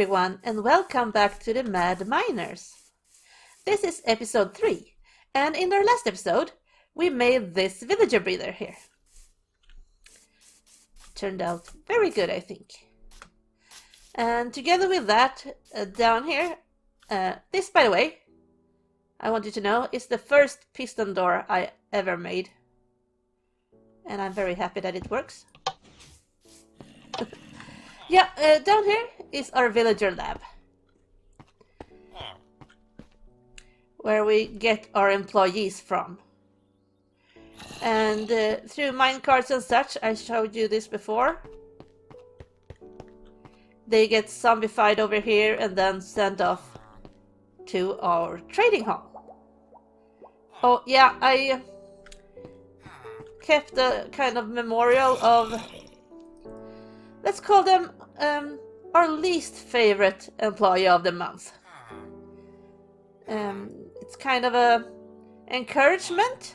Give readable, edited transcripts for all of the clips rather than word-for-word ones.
everyone, and welcome back to the MadMiners. This is episode 3, and in our last episode, we made this villager breeder here. Turned out very good, I think. And together with that, down here, this, by the way, I want you to know, is the first piston door I ever made. And I'm very happy that it works. Yeah, down here is our villager lab, where we get our employees from. And through minecarts and such, I showed you this before. They get zombified over here and then sent off to our trading hall. Oh yeah, I kept a kind of memorial of, let's call them our least favorite employee of the month. It's kind of a encouragement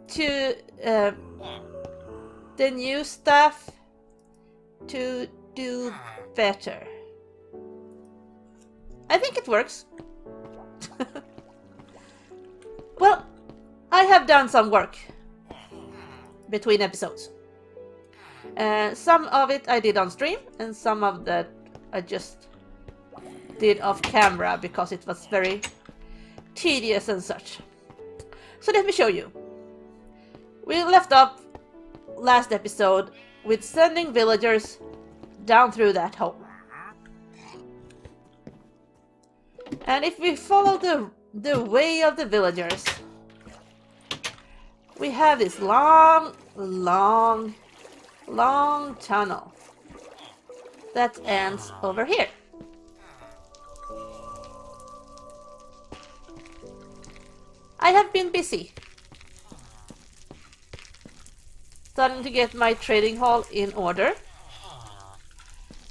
to the new staff to do better. I think it works. Well, I have done some work between episodes. Some of it I did on stream, and some of that I just did off camera because it was very tedious and such. So let me show you. We left off last episode with sending villagers down through that hole. And if we follow the way of the villagers, we have this long tunnel that ends over here. I have been busy starting to get my trading hall in order.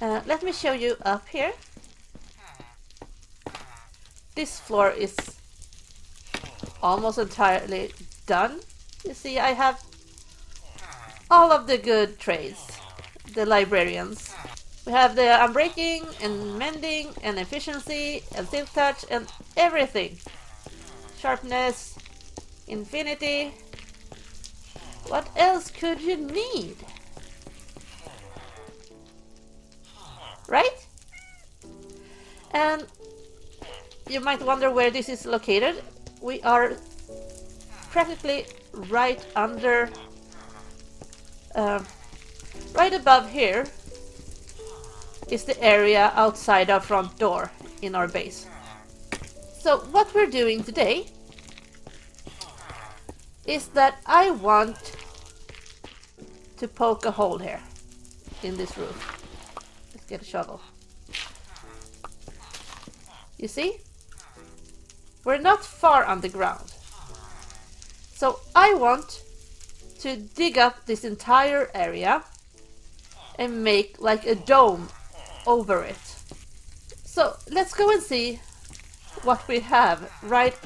Let me show you up here. This floor is almost entirely done. You see, I have all of the good trades, the librarians. We have the unbreaking and mending and efficiency and silk touch and everything. Sharpness, infinity. What else could you need? Right? And you might wonder where this is located. We are practically right under, right above here is the area outside our front door in our base. So what we're doing today is that I want to poke a hole here in this roof. Let's get a shovel. You see? We're not far underground. So I want to dig up this entire area and make like a dome over it. So let's go and see what we have right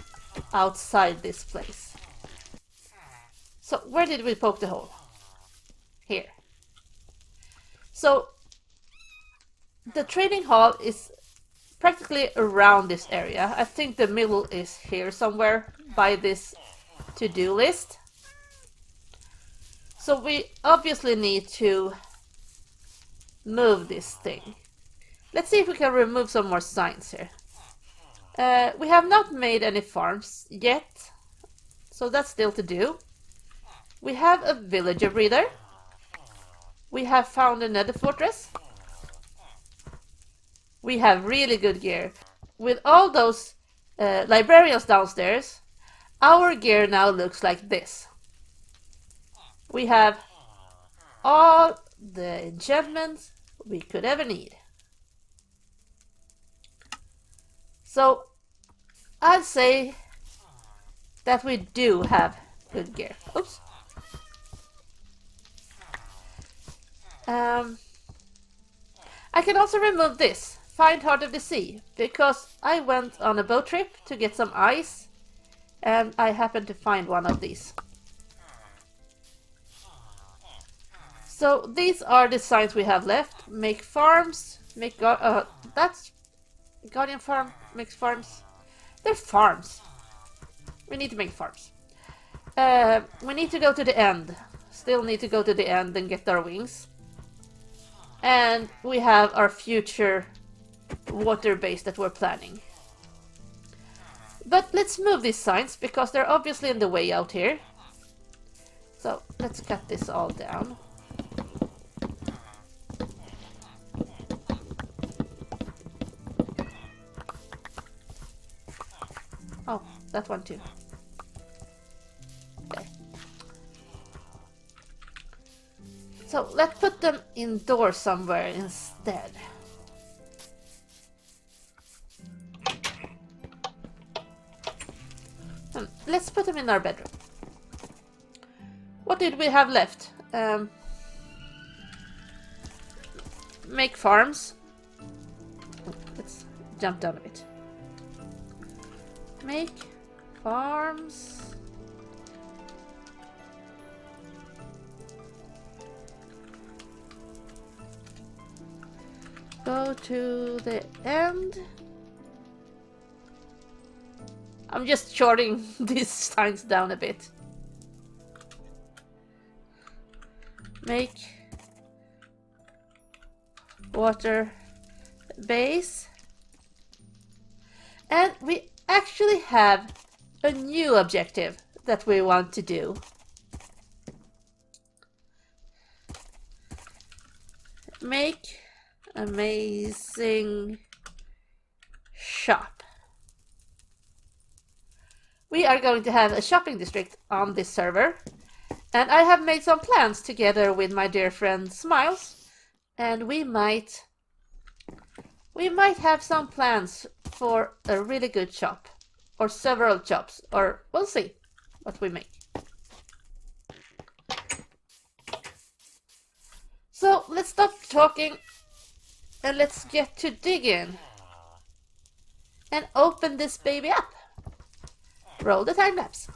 outside this place. So where did we poke the hole? Here. So the trading hall is practically around this area. I think the middle is here somewhere by this to-do list. So we obviously need to move this thing. Let's see if we can remove some more signs here. We have not made any farms yet, so that's still to do. We have a villager breeder. We have found a nether fortress. We have really good gear. With all those librarians downstairs, our gear now looks like this. We have all the enchantments we could ever need. So I'd say that we do have good gear. Oops. I can also remove this, Find Heart of the Sea, because I went on a boat trip to get some ice and I happened to find one of these. So these are the signs we have left. Make farms, Make that's Guardian Farm makes farms. They're farms. We need to make farms. We need to go to the end. Still need to go to the end and get our wings. And we have our future water base that we're planning. But let's move these signs because they're obviously in the way out here. So let's cut this all down. Oh, that one too. Okay. So let's put them indoors somewhere instead. Let's put them in our bedroom. What did we have left? Make farms. Let's jump down a bit. Make farms. Go to the end. I'm just shorting these signs down a bit. Make water base. And we actually have a new objective that we want to do. Make amazing shop. We are going to have a shopping district on this server, and I have made some plans together with my dear friend Smiles, and we might have some plans for a really good shop, or several shops, or we'll see what we make. So let's stop talking and let's get to digging and open this baby up. Roll the time lapse.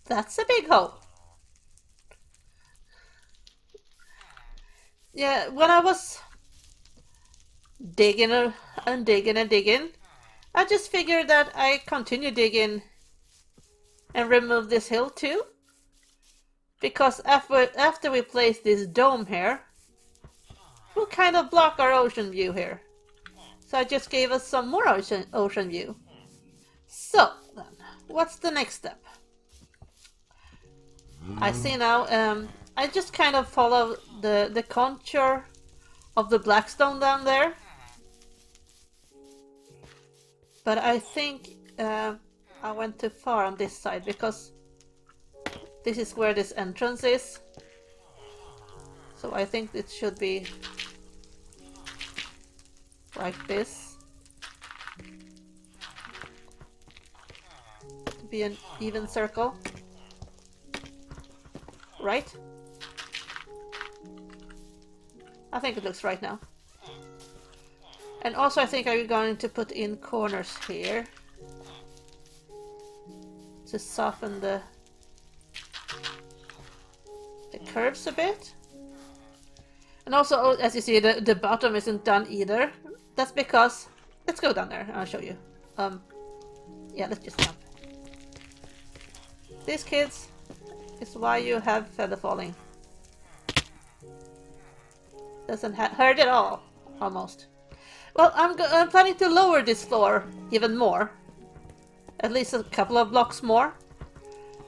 That's a big hole. Yeah, when I was digging and digging and digging, I just figured that I continue digging and remove this hill too. Because after we place this dome here, we'll kind of block our ocean view here. So I just gave us some more ocean view. So then, what's the next step? I see now, I just kind of follow the contour of the black stone down there. But I think I went too far on this side because this is where this entrance is. So I think it should be like this. To be an even circle. Right? I think it looks right now. And also I think I'm going to put in corners here to soften the curves a bit. And also, as you see, the bottom isn't done either. That's because... Let's go down there and I'll show you. Yeah, let's just jump. These kids... is why you have feather falling. Doesn't hurt at all, almost. Well, I'm planning to lower this floor even more. At least a couple of blocks more.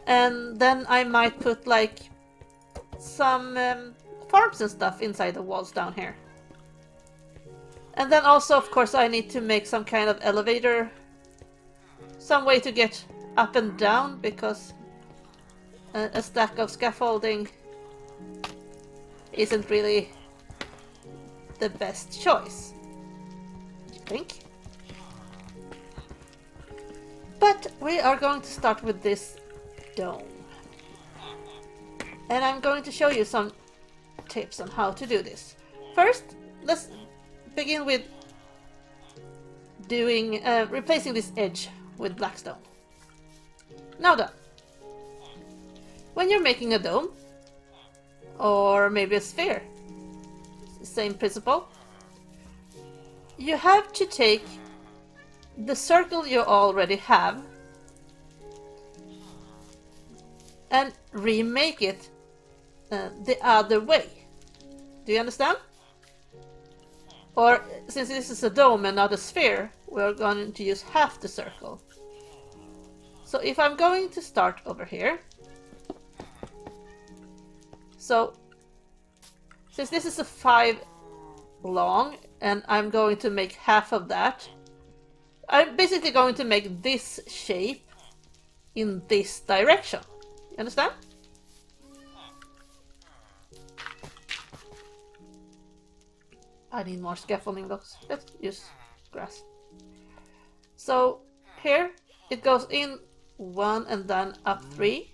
And then I might put like some farms and stuff inside the walls down here. And then also, of course, I need to make some kind of elevator. Some way to get up and down, because a stack of scaffolding isn't really the best choice, do you think? But we are going to start with this dome. And I'm going to show you some tips on how to do this. First, let's begin with doing replacing this edge with blackstone. Now done. When you're making a dome, or maybe a sphere, same principle, you have to take the circle you already have and remake it the other way. Do you understand? Or since this is a dome and not a sphere, we're going to use half the circle. So if I'm going to start over here, so since this is a 5 long and I'm going to make half of that, I'm basically going to make this shape in this direction. You understand? I need more scaffolding blocks. Let's use grass. So here it goes in 1 and then up 3.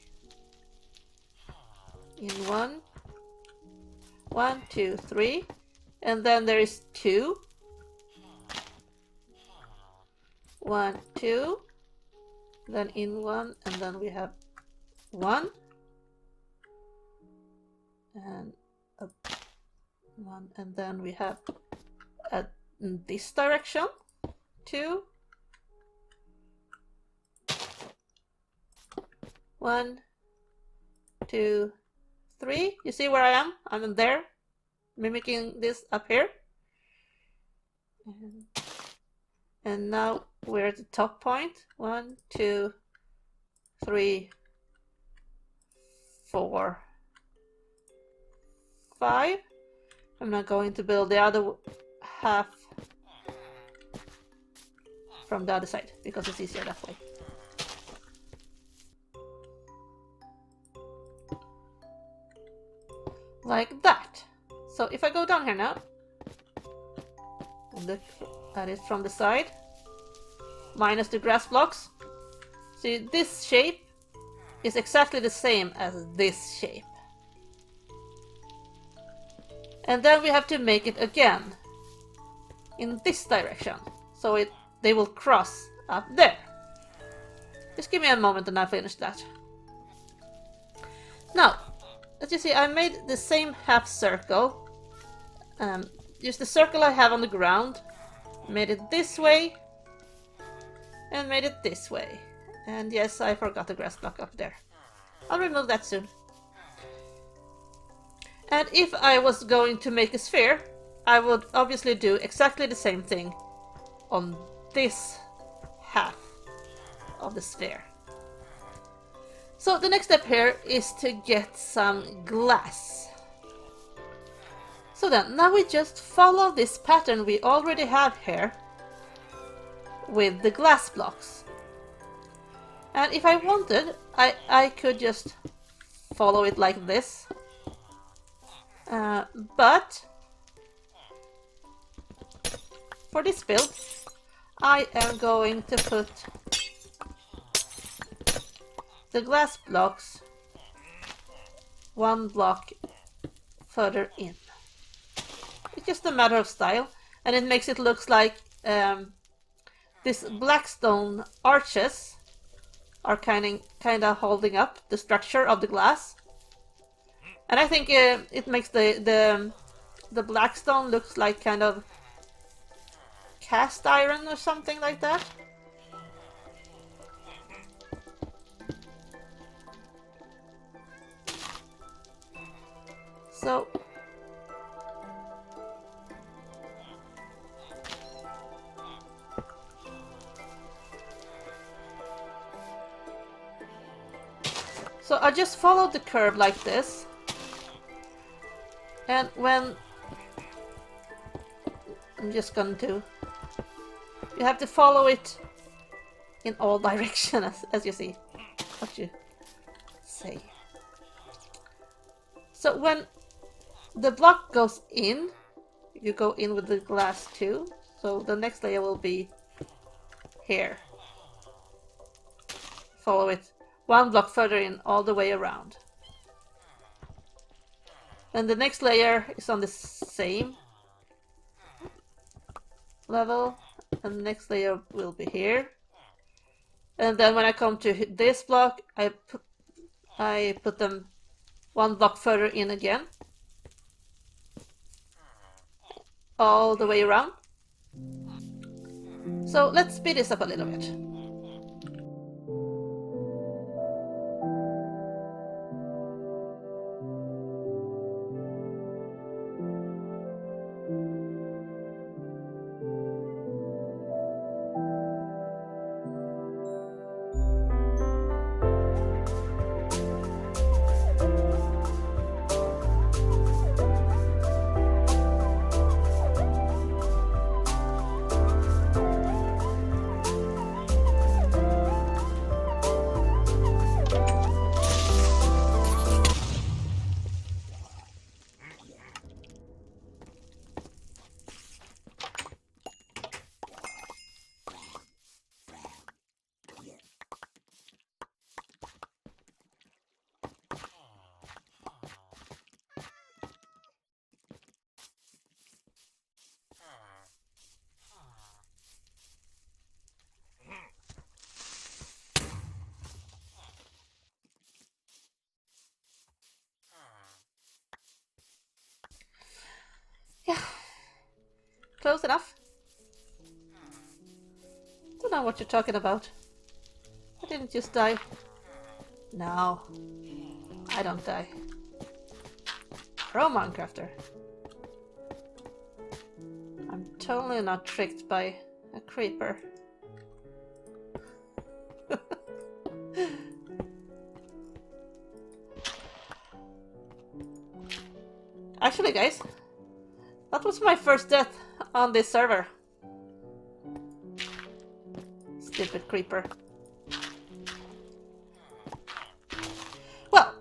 In 1, 1, 2, 3, and then there is 2. 1, 2, then in 1, and then we have 1, and up 1, and then we have in this direction 2, 1, 2, 3. You see where I am? I'm in there, mimicking this up here, and now we're at the top point. 1, 2, 3, 4, 5. I'm not going to build the other half from the other side because it's easier that way. Like that. So if I go down here now and look at it from the side, minus the grass blocks, see this shape is exactly the same as this shape. And then we have to make it again in this direction, so they will cross up there. Just give me a moment and I'll finish that. Now, as you see, I made the same half circle. Use the circle I have on the ground, made it this way, and made it this way. And yes, I forgot the grass block up there. I'll remove that soon. And if I was going to make a sphere, I would obviously do exactly the same thing on this half of the sphere. So the next step here is to get some glass. So then, now we just follow this pattern we already have here with the glass blocks. And if I wanted, I could just follow it like this. But for this build, I am going to put the glass blocks 1 block further in. It's just a matter of style, and it makes it look like these blackstone arches are kind of holding up the structure of the glass. And I think it makes the blackstone looks like kind of cast iron or something like that. So I just followed the curve like this, and when I'm just going to, you have to follow it in all directions, as you see. What you say? So when the block goes in, you go in with the glass too. So the next layer will be here. Follow it one block further in all the way around. And the next layer is on the same level, and the next layer will be here. And then when I come to this block, I put them one block further in again, all the way around. So let's speed this up a little bit. Yeah, close enough. Don't know what you're talking about. I didn't just die. No, I don't die. Pro Minecrafter. I'm totally not tricked by a creeper. Actually, guys, that was my first death on this server. Stupid creeper. Well,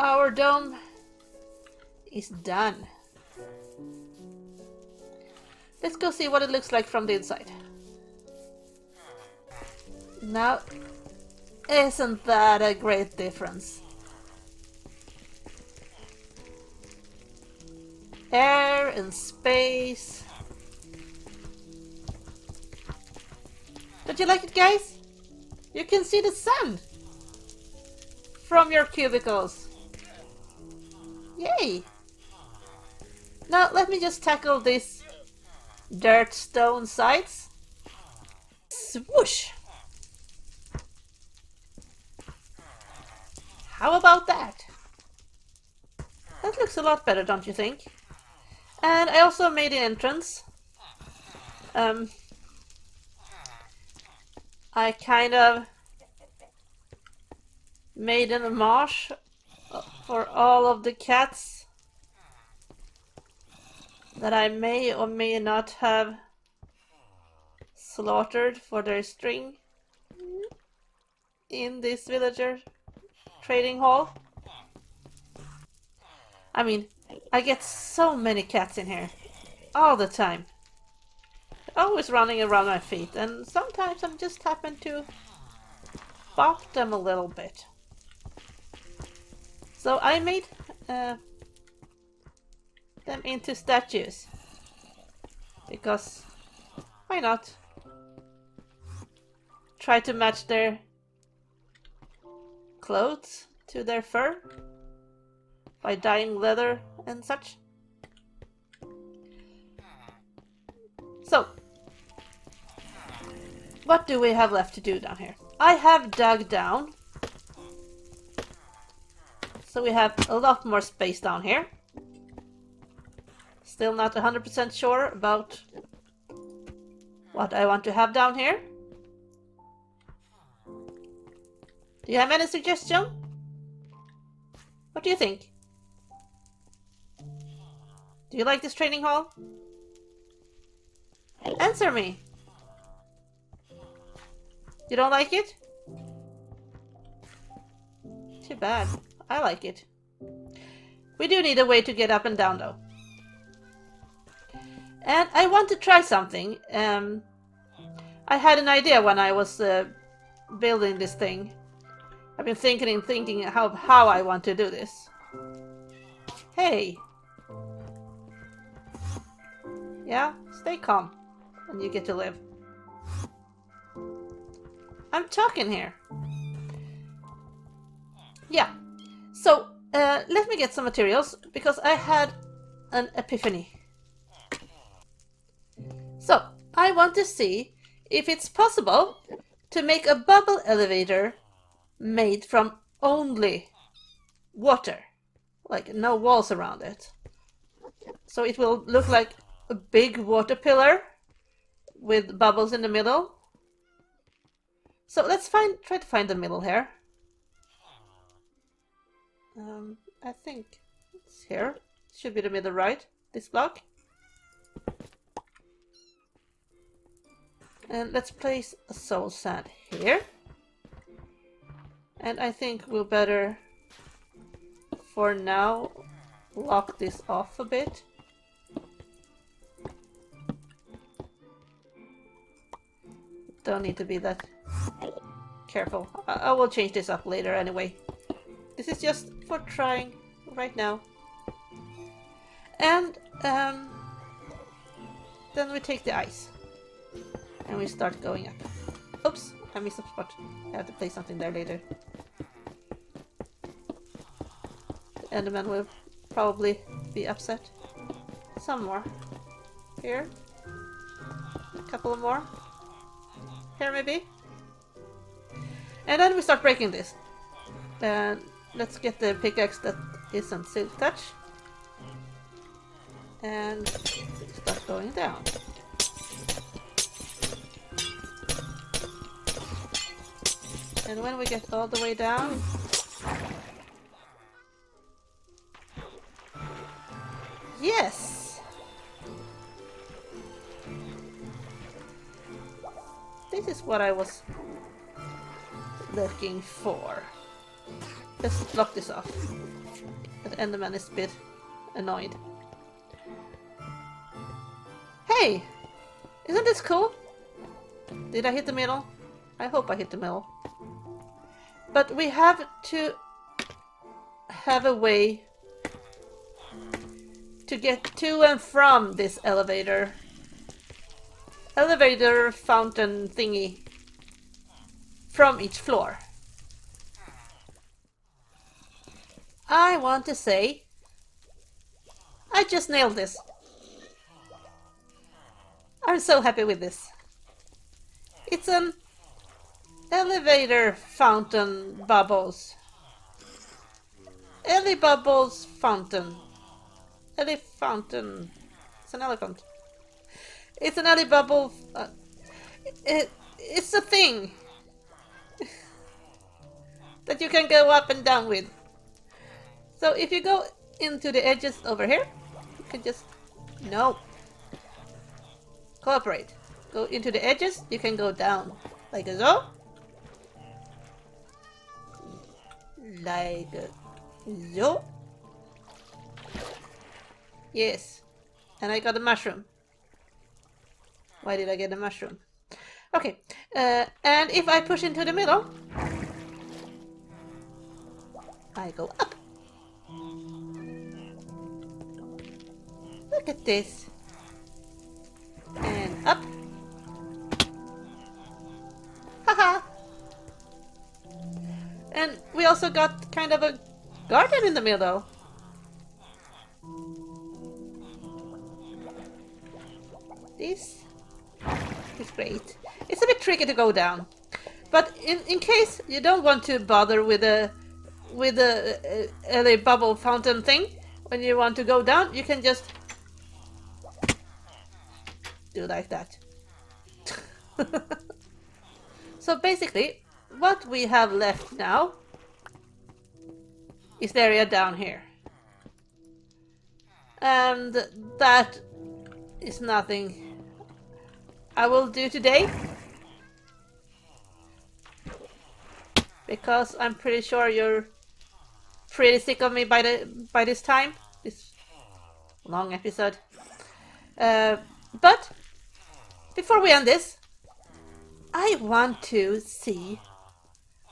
our dome is done. Let's go see what it looks like from the inside. Now, isn't that a great difference? Air and space. Don't you like it, guys? You can see the sun from your cubicles. Yay! Now let me just tackle these dirt stone sides. Swoosh! How about that? That looks a lot better, don't you think? And I also made an entrance. I kind of made an homage for all of the cats that I may or may not have slaughtered for their string in this villager trading hall. I mean, I get so many cats in here all the time. They're always running around my feet, and sometimes I'm just happen to bop them a little bit. So I made them into statues. Because why not? Try to match their clothes to their fur by dyeing leather and such. So, what do we have left to do down here? I have dug down, so we have a lot more space down here. Still not 100% sure about what I want to have down here. Do you have any suggestion? What do you think? Do you like this training hall? Answer me! You don't like it? Too bad. I like it. We do need a way to get up and down though. And I want to try something. I had an idea when I was building this thing. I've been thinking how I want to do this. Hey! Yeah, stay calm, and you get to live. I'm talking here. Yeah, so let me get some materials, because I had an epiphany. So, I want to see if it's possible to make a bubble elevator made from only water. Like, no walls around it. So it will look like a big water pillar with bubbles in the middle. So let's try to find the middle here. I think it's here. Should be the middle, right? This block. And let's place a soul sand here. And I think we'll better, for now, lock this off a bit. Don't need to be that careful. I will change this up later anyway. This is just for trying right now. And then we take the ice. And we start going up. Oops, I missed a spot. I have to place something there later. The Enderman will probably be upset. Some more. Here. A couple of more. Here maybe. And then we start breaking this. And let's get the pickaxe that isn't silk touch. And start going down. And when we get all the way down, yes! This is what I was looking for. Let's lock this off. The Enderman is a bit annoyed. Hey! Isn't this cool? Did I hit the middle? I hope I hit the middle. But we have to have a way to get to and from this elevator fountain thingy from each floor. I want to say I just nailed this. I'm so happy with this. It's an elevator fountain bubbles. Ellie bubbles fountain. Ellie fountain. It's an elephant. It's an Ellie bubble. It's a thing that you can go up and down with. So if you go into the edges over here, you can just cooperate. Go into the edges. You can go down like so. Like so. Yes. And I got a mushroom. Why did I get a mushroom? Okay. And if I push into the middle, I go up. Look at this. And up. Haha. And we also got kind of a garden in the middle. This is great. It's a bit tricky to go down, but in case you don't want to bother with a bubble fountain thing, when you want to go down, you can just do like that. So basically, what we have left now is the area down here. And that is nothing I will do today, because I'm pretty sure you're pretty sick of me by this time. This long episode. But before we end this, I want to see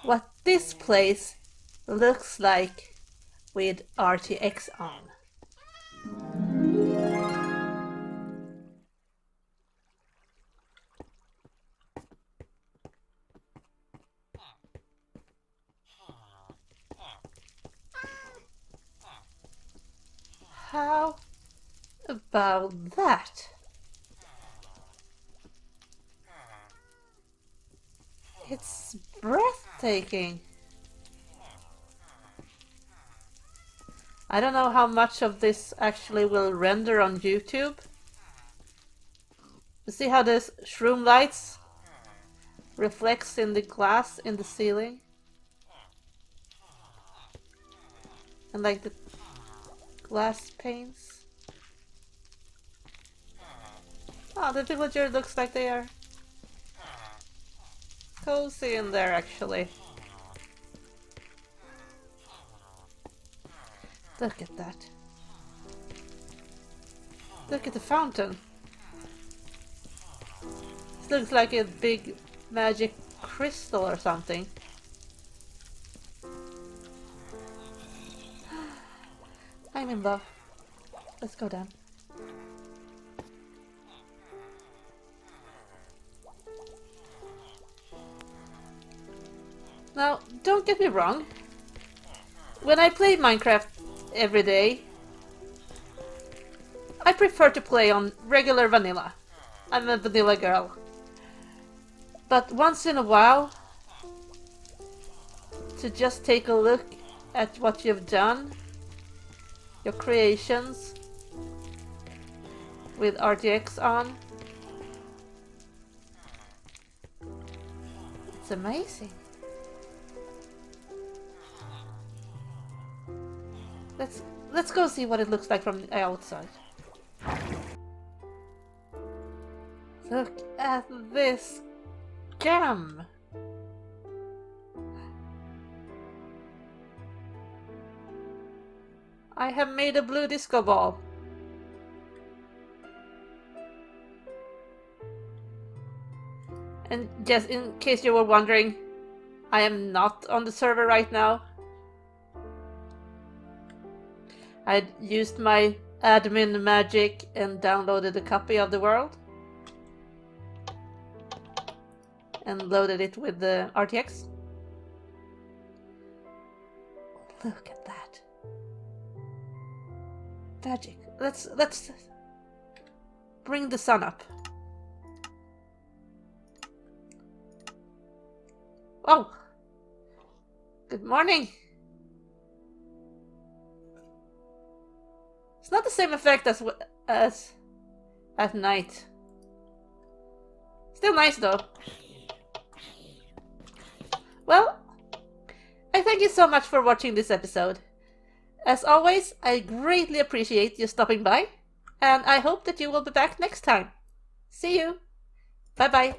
what this place looks like with RTX on. How about that? It's breathtaking. I don't know how much of this actually will render on YouTube. You see how this shroom lights reflects in the glass in the ceiling? And like the glass panes. Oh, the villager looks like they are cozy in there actually. Look at that. Look at the fountain. This looks like a big magic crystal or something. I'm in love. Let's go down. Now, don't get me wrong. When I play Minecraft every day, I prefer to play on regular vanilla. I'm a vanilla girl. But once in a while, to just take a look at what you've done, your creations, with RTX on, it's amazing. Let's go see what it looks like from the outside. Look at this gem! I have made a blue disco ball. And just in case you were wondering, I am not on the server right now. I used my admin magic and downloaded a copy of the world. And loaded it with the RTX. Look at that. Magic. Let's bring the sun up. Oh! Good morning! It's not the same effect as at night. Still nice though. Well, I thank you so much for watching this episode. As always, I greatly appreciate you stopping by, and I hope that you will be back next time. See you! Bye bye!